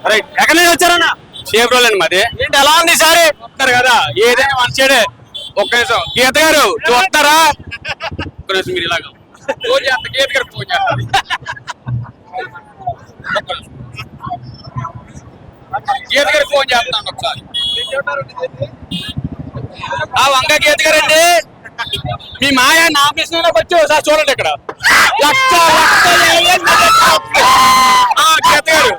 Right, ఎక్కడి నుంచి వచ్చారన్న? చేబ్రోల్ అండి మాది. ఏంటి ఎలా ఉంది ఈసారి? వస్తారు కదా ఏదైనా వన్ సైడే. ఒక్క నిమిషం గీత గారు చూస్తారా? ఒక్క నిమిషం మీరు ఇలాగ ఫోన్ చేస్తా, గీత గారు ఫోన్ చేస్తారు. గీత గారు ఫోన్ చేస్తాను ఒకసారి. వంగ గీత గారండి, మీ మాయ నామినేషన్ వచ్చి ఒకసారి చూడండి ఇక్కడ. గీత గారు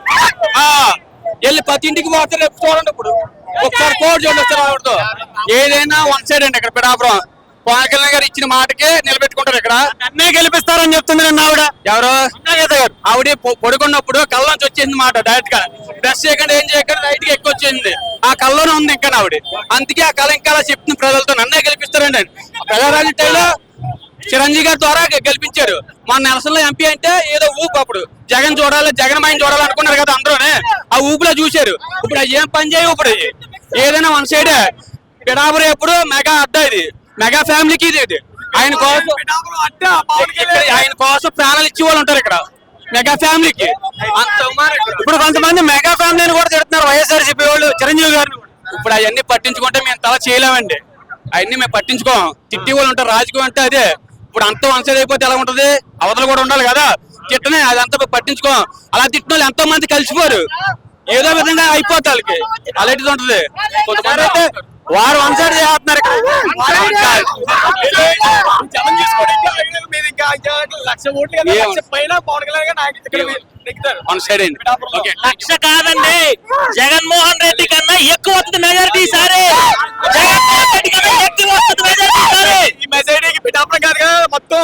వెళ్ళి 10 ఇంటికి పోతే చూడండి. ఇప్పుడు ఒకసారి కోడ్ చూడండి వస్తారు. ఏదైనా వన్ సైడ్ అండి ఇక్కడ పిఠాపురం. పవన్ కళ్యాణ్ గారు ఇచ్చిన మాటకి నిలబెట్టుకుంటారు. ఇక్కడ నన్నే గెలిపిస్తారని చెప్తుంది నిన్న ఆవిడ. ఎవరు? గీత గారు. ఆవిడ పడుకున్నప్పుడు కళ్ళలోంచి వచ్చేసింది మాట డైరెక్ట్ గా. బ్రష్ చేయకుండా ఏం చేయకుండా రైట్ గా ఎక్కువ వచ్చేసింది. ఆ కళ్ళలోనే ఉంది ఇంకా ఆవిడ. అందుకే ఆ కళ ఇంకా అలా చెప్తుంది ప్రజలతో. నన్నే గెలిపిస్తారండి. ప్రజారాజ్యంలో చిరంజీవి గారి ద్వారా గెలిపించారు. మన నెలసంలో ఎంపీ అంటే ఏదో ఊపు. అప్పుడు జగన్ చూడాలి, జగన్ మాయని చూడాలి అనుకున్నారు కదా అందరూనే. ఆ ఊపులో చూశారు. ఇప్పుడు అది ఏం పని చేయవు. ఇప్పుడు ఏదైనా వన్ సైడ్. పిఠాపురం ఎప్పుడు మెగా అడ్డా, ఇది మెగా ఫ్యామిలీకి ఇది. ఆయన కోసం ప్రాణాలు ఇచ్చే వాళ్ళు ఉంటారు ఇక్కడ మెగా ఫ్యామిలీకి. ఇప్పుడు కొంతమంది మెగా ఫ్యామిలీని కూడా తిడుతున్నారు వైఎస్ఆర్సీపీ వాళ్ళు చిరంజీవి గారిని. ఇప్పుడు అవన్నీ పట్టించుకుంటే మేము తల చేయలేమండి. అవన్నీ మేము పట్టించుకోం. తిట్టి వాళ్ళు ఉంటారు. రాజకీయం అంటే అదే. ఇప్పుడు అంత వన్ సైడ్ అయిపోతే ఎలా ఉంటది? అవతల కూడా ఉండాలి కదా. తిట్టనే అదంతా పట్టించుకోం. అలా తిట్టిన వాళ్ళు ఎంతో మంది కలిసిపోరు. ఏదో విధంగా అయిపోతే వాళ్ళకి అలాంటిది ఉంటది. కొంతమంది అయితే వారు వన్ సైడ్ చేస్తున్నారు ఇక్కడ. వన్ సైడ్ అండి. లక్ష కాదండి, జగన్మోహన్ రెడ్డి కన్నా ఎక్కువ వస్తుంది మెజారిటీ ఈసారి. ఈ మెజారిటీకి పిఠాపురం కాదు కదా, మొత్తం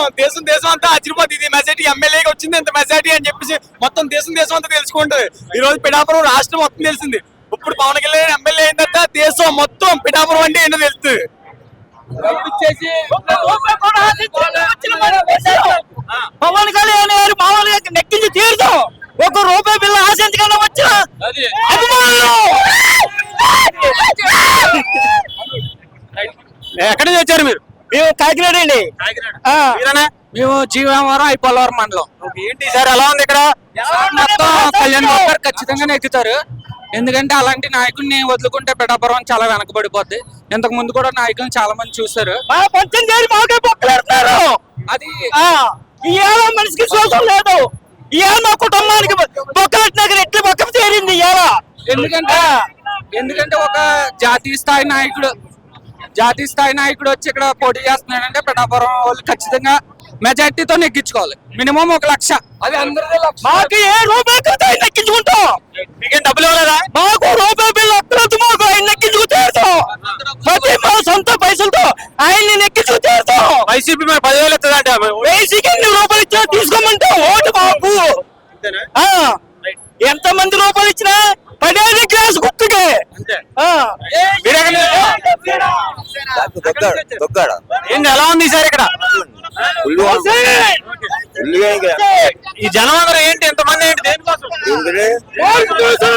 దేశం అంతా ఆశ్చర్యపోతుంది. ఇది మెజారిటీ ఎమ్మెల్యేకి వచ్చింది ఎంత మెజారిటీ అని చెప్పేసి మొత్తం దేశం అంతా తెలుసుకుంటది. ఈ రోజు పిఠాపురం రాష్ట్రం మొత్తం తెలిసింది. ఇప్పుడు పవన్ కళ్యాణ్ ఎమ్మెల్యే అయిన తర్వాత దేశం మొత్తం పిఠాపురం అంటే ఏంటో తెలుస్తుంది. పవన్ కళ్యాణ్ గారు మామూలుగా నెక్కించి తీరుతాం. ఒక రూపాయి బిల్లు ఆశించకుండా వచ్చిన ఎక్కడి నుంచి వచ్చారు మీరు? మేము కాకినాడ అండి. మేము జీవవరం ఐపోలవరం మండలం. ఏంటి సార్ ఎలా ఉంది ఇక్కడ? మొత్తం కళ్యాణ్ బాబు గారు ఖచ్చితంగా నెక్కుతారు. ఎందుకంటే అలాంటి నాయకుడిని వదులుకుంటే పిఠాపురం చాలా వెనకబడిపోద్ది. ఇంతకు ముందు కూడా నాయకులను చాలా మంది చూస్తారు. అది ఇవాళ మనిషికి శ్వాసం లేదు. ఇవాళ మా కుటుంబానికి బొక్కలెట్టినాక ఎట్లా బొక్క చేరింది ఇవాళ. ఎందుకంటే ఒక జాతీయ స్థాయి నాయకుడు వచ్చి ఇక్కడ పోటీ చేస్తున్నాడంటే పిఠాపురం వాళ్ళు ఖచ్చితంగా మెజార్టీతో నెగ్గించుకోవాలి. మినిమం 1 లక్ష. అది అందరిదే లక్ష. మాకు ఏ రూపాయి నెక్కించుకుంటాం. మీకేం డబ్బులు ఇవ్వలేదా? మాకు రూపాయి బిల్లు అక్కడొద్దు. మాకు ఆయన నెక్కించుకుంటాం. ప్రతి మా సొంత పైసలతో ఆయన్ని నెక్కించుకుంటాం. వైసీపీ మరి 10,000 ఇస్తుందంటే వేసికి ఎన్ని రూపాయలు ఇచ్చినా తీసుకోమంటాం. ఓటు మాకు ఎంత మంది రూపాయలు ఇచ్చినా 10 గ్లాస్ గుర్తుకే. ఏంటి ఎలా ఉంది సార్ ఇక్కడ? ఈ జనం అందరూ ఏంటి ఎంతమంది ఏంటి? దేనికోసం?